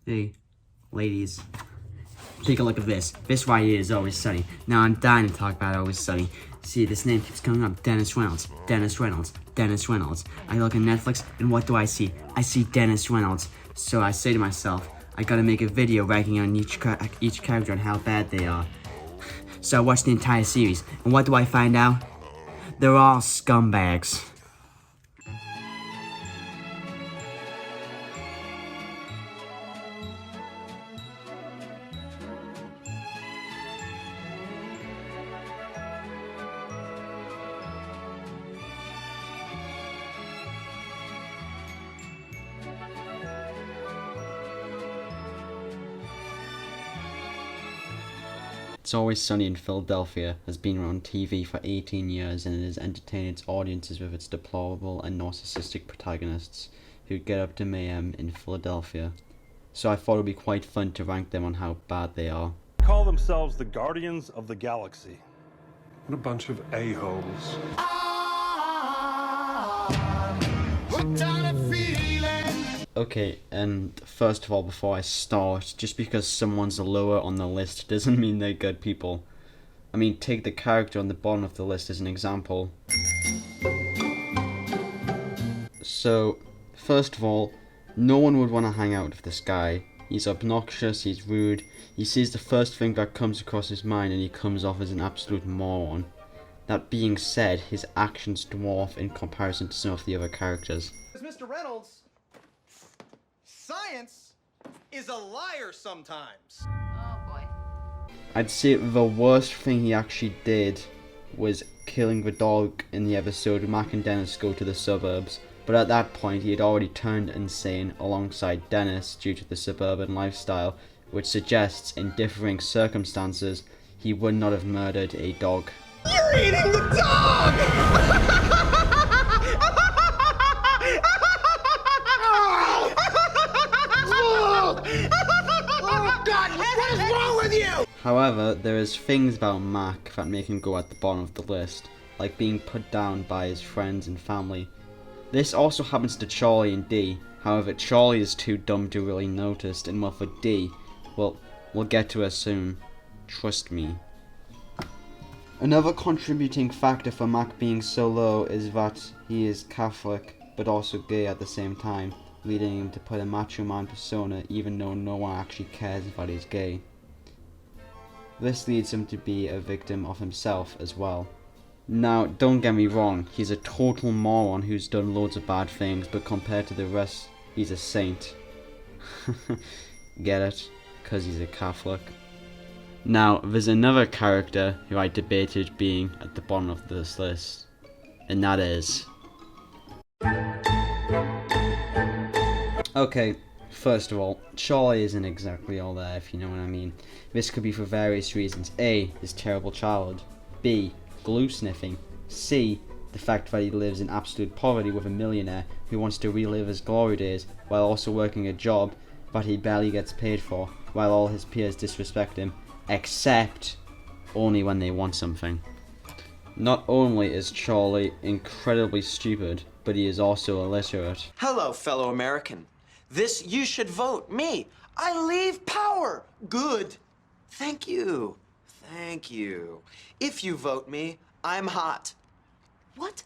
Hey, ladies, take a look at this. This right here is Always Sunny. Now I'm dying to talk about Always Sunny. See, this name keeps coming up. Dennis Reynolds. Dennis Reynolds. Dennis Reynolds. I look at Netflix, and what do I see? I see Dennis Reynolds. So I say to myself, I gotta make a video ranking on each character and how bad they are. So I watch the entire series, and what do I find out? They're all scumbags. It's Always Sunny in Philadelphia has been on TV for 18 years, and it has entertained its audiences with its deplorable and narcissistic protagonists who get up to mayhem in Philadelphia. So I thought it would be quite fun to rank them on how bad they are. They call themselves the Guardians of the Galaxy. What a bunch of a-holes. Okay, and first of all, before I start, just because someone's lower on the list doesn't mean they're good people. I mean, take the character on the bottom of the list as an example. So, first of all, no one would want to hang out with this guy. He's obnoxious, he's rude, he says the first thing that comes across his mind and he comes off as an absolute moron. That being said, his actions dwarf in comparison to some of the other characters. Mr. Reynolds, science is a liar sometimes. Oh boy. I'd say the worst thing he actually did was killing the dog in the episode Mac and Dennis Go to the Suburbs, but at that point he had already turned insane alongside Dennis due to the suburban lifestyle, which suggests in differing circumstances he would not have murdered a dog. You're eating the dog! Oh God, what is wrong with you? However, there is things about Mac that make him go at the bottom of the list, like being put down by his friends and family. This also happens to Charlie and Dee. However, Charlie is too dumb to really notice, and well, for Dee, well, we'll get to her soon. Trust me. Another contributing factor for Mac being so low is that he is Catholic, but also gay at the same time, leading him to put a macho man persona even though no one actually cares that he's gay. This leads him to be a victim of himself as well. Now, don't get me wrong, he's a total moron who's done loads of bad things, but compared to the rest, he's a saint. Get it? 'Cause he's a Catholic. Now, there's another character who I debated being at the bottom of this list, and that is... Okay, first of all, Charlie isn't exactly all there, if you know what I mean. This could be for various reasons. A, his terrible childhood. B, glue sniffing. C, the fact that he lives in absolute poverty with a millionaire who wants to relive his glory days while also working a job that he barely gets paid for, while all his peers disrespect him, except only when they want something. Not only is Charlie incredibly stupid, but he is also illiterate. Hello, fellow American. This, you should vote me. I leave power. Good. Thank you. Thank you. If you vote me, I'm hot. What?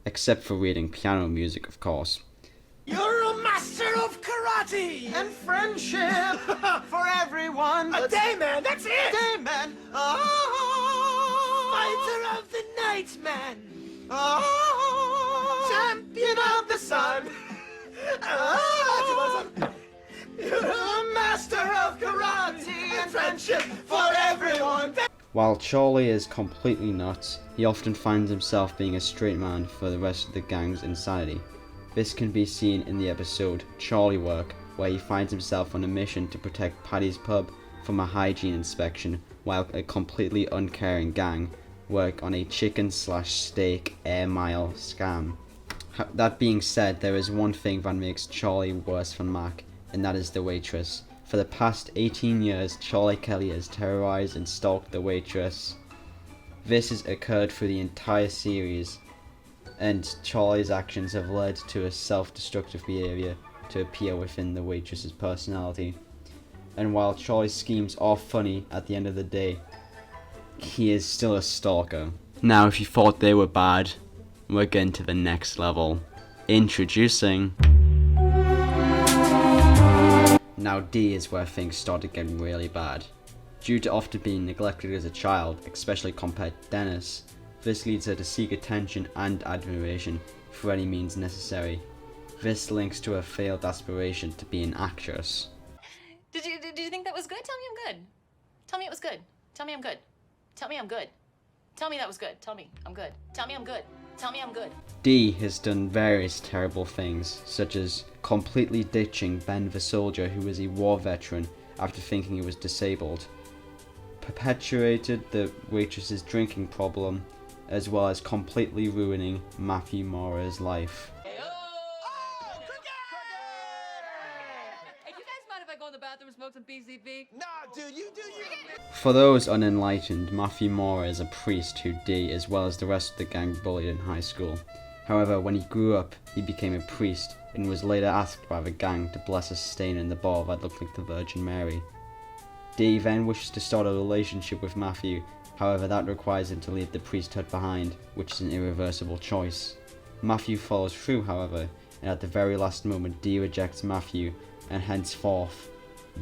Except for reading piano music, of course. You're a master of karate and friendship for everyone. A day man, that's it. Day man. Oh, fighter of the night man. Oh, champion of the sun. Oh, you're a master of karate and friendship for everyone. While Charlie is completely nuts, he often finds himself being a straight man for the rest of the gang's insanity. This can be seen in the episode Charlie Work, where he finds himself on a mission to protect Paddy's pub from a hygiene inspection, while a completely uncaring gang work on a chicken/steak air mile scam. That being said, there is one thing that makes Charlie worse than Mac, and that is the waitress. For the past 18 years, Charlie Kelly has terrorized and stalked the waitress. This has occurred through the entire series, and Charlie's actions have led to a self-destructive behavior to appear within the waitress's personality. And while Charlie's schemes are funny at the end of the day, he is still a stalker. Now, if you thought they were bad, we're getting to the next level. Introducing... Now D is where things started getting really bad. Due to often being neglected as a child, especially compared to Dennis, this leads her to seek attention and admiration through any means necessary. This links to her failed aspiration to be an actress. Did you think that was good? Tell me I'm good. Tell me it was good. Tell me I'm good. Tell me I'm good. Tell me that was good. Tell me I'm good. Tell me I'm good. Tell me I'm good. D has done various terrible things, such as completely ditching Ben the soldier, who was a war veteran, after thinking he was disabled, perpetuated the waitress's drinking problem, as well as completely ruining Matthew Mora's life. For those unenlightened, Matthew Mora is a priest who D, as well as the rest of the gang, bullied in high school. However, when he grew up, he became a priest and was later asked by the gang to bless a stain in the bar that looked like the Virgin Mary. D then wishes to start a relationship with Matthew, however that requires him to leave the priesthood behind, which is an irreversible choice. Matthew follows through, however, and at the very last moment D rejects Matthew, and henceforth,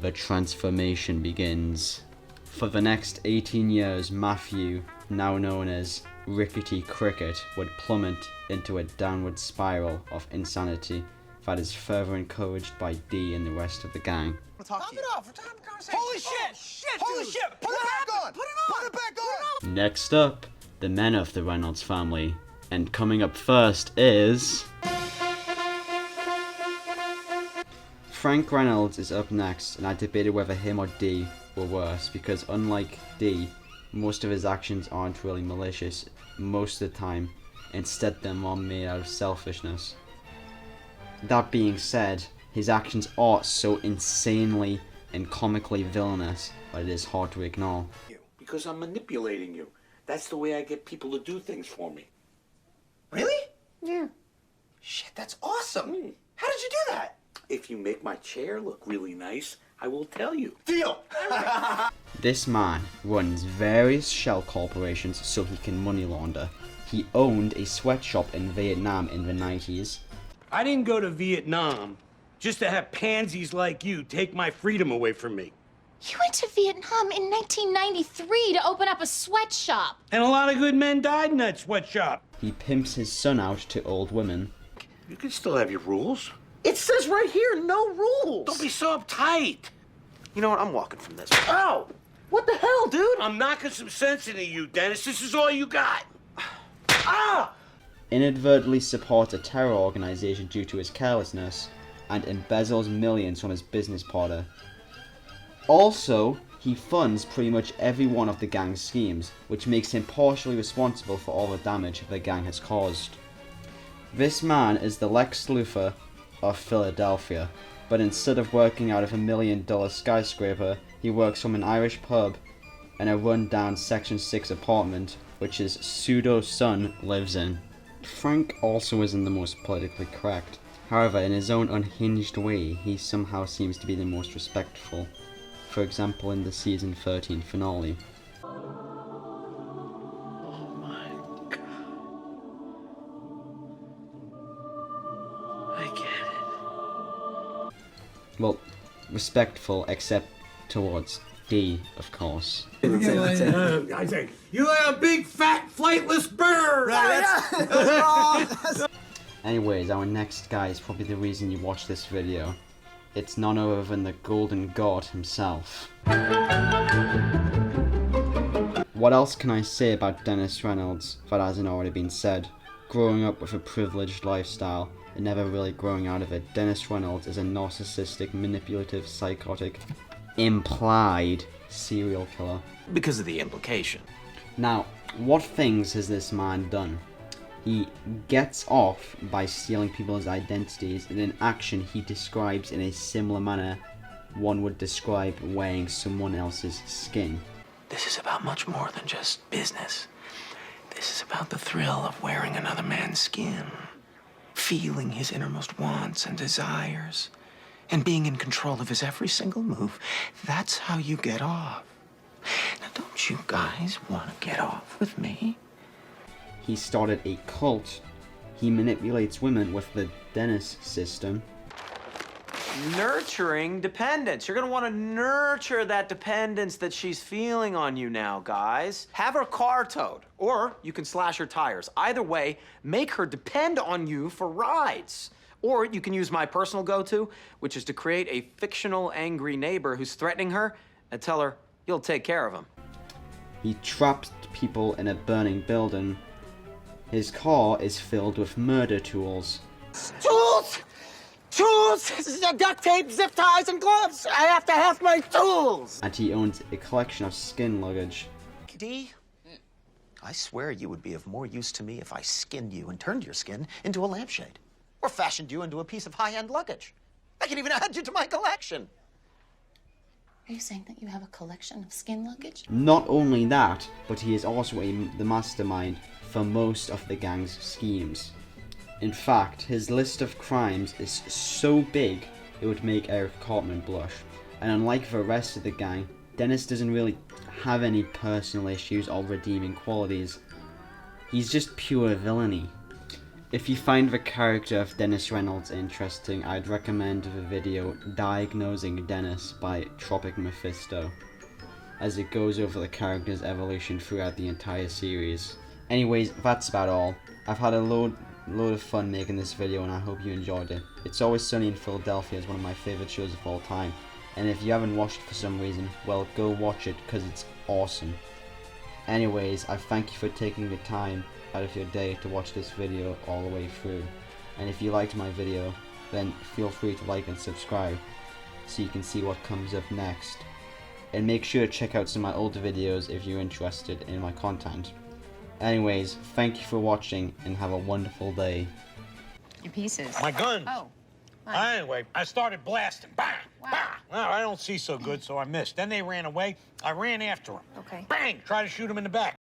the transformation begins. For the next 18 years, Matthew, now known as Rickety Cricket, would plummet into a downward spiral of insanity that is further encouraged by D and the rest of the gang. Top it off. We're having a conversation. Holy shit! Holy shit! Put it back on! Put it on! Put it back on! Next up, the men of the Reynolds family. And coming up first is... Frank Reynolds is up next, and I debated whether him or D were worse, because unlike D, most of his actions aren't really malicious most of the time. Instead, they're more made out of selfishness. That being said, his actions are so insanely and comically villainous that it is hard to ignore. Because I'm manipulating you. That's the way I get people to do things for me. Really? Yeah. Shit, that's awesome. How did you do that? If you make my chair look really nice, I will tell you. Deal. This man runs various shell corporations so he can money launder. He owned a sweatshop in Vietnam in the 90s. I didn't go to Vietnam just to have pansies like you take my freedom away from me. You went to Vietnam in 1993 to open up a sweatshop. And a lot of good men died in that sweatshop. He pimps his son out to old women. You can still have your rules. It says right here, no rules. Don't be so uptight. You know what? I'm walking from this. Ow! What the hell, dude? I'm knocking some sense into you, Dennis. This is all you got. Ah! Inadvertently supports a terror organization due to his carelessness, and embezzles millions from his business partner. Also, he funds pretty much every one of the gang's schemes, which makes him partially responsible for all the damage the gang has caused. This man is the Lex Luthor of Philadelphia, but instead of working out of $1 million skyscraper, he works from an Irish pub and a run-down Section 6 apartment, which his pseudo-son lives in. Frank also isn't the most politically correct. However, in his own unhinged way, he somehow seems to be the most respectful. For example, in the season 13 finale. Oh my God. I get it. Well, respectful except towards D, of course. I say, you are a big, fat, flightless bird! Anyways, our next guy is probably the reason you watch this video. It's none other than the Golden God himself. What else can I say about Dennis Reynolds that hasn't already been said? Growing up with a privileged lifestyle and never really growing out of it, Dennis Reynolds is a narcissistic, manipulative, psychotic, implied serial killer. Because of the implication. Now, what things has this man done? He gets off by stealing people's identities in an action he describes in a similar manner one would describe wearing someone else's skin. This is about much more than just business. This is about the thrill of wearing another man's skin. feeling his innermost wants and desires, and being in control of his every single move. That's how you get off. Now, don't you guys want to get off with me? He started a cult. He manipulates women with the Dennis system. Nurturing dependence. You're gonna want to nurture that dependence that she's feeling on you now, guys. Have her car towed, or you can slash her tires. Either way, make her depend on you for rides. Or you can use my personal go-to, which is to create a fictional angry neighbor who's threatening her and tell her you'll take care of him. He traps people in a burning building. His car is filled with murder tools. Tools! Tools! Duct tape, zip ties, and gloves! I have to have my tools! And he owns a collection of skin luggage. D, I swear you would be of more use to me if I skinned you and turned your skin into a lampshade. Or fashioned you into a piece of high-end luggage. I can even add you to my collection. Are you saying that you have a collection of skin luggage? Not only that, but he is also the mastermind for most of the gang's schemes. In fact, his list of crimes is so big it would make Eric Cartman blush. And unlike the rest of the gang, Dennis doesn't really have any personal issues or redeeming qualities. He's just pure villainy. If you find the character of Dennis Reynolds interesting, I'd recommend the video Diagnosing Dennis by Tropic Mephisto, as it goes over the character's evolution throughout the entire series. Anyways, that's about all. I've had a load of fun making this video and I hope you enjoyed it. It's Always Sunny in Philadelphia is one of my favourite shows of all time, and if you haven't watched it for some reason, well, go watch it because it's awesome. Anyways, I thank you for taking the time out of your day to watch this video all the way through, and if you liked my video, then feel free to like and subscribe so you can see what comes up next, and make sure to check out some of my older videos if you're interested in my content. Anyways, thank you for watching and have a wonderful day. Your pieces. My guns. Oh. Anyway, I started blasting. Bang! Wow. Bang! Well, I don't see so good, so I missed. Then they ran away. I ran after them. Okay. Bang! Tried to shoot them in the back.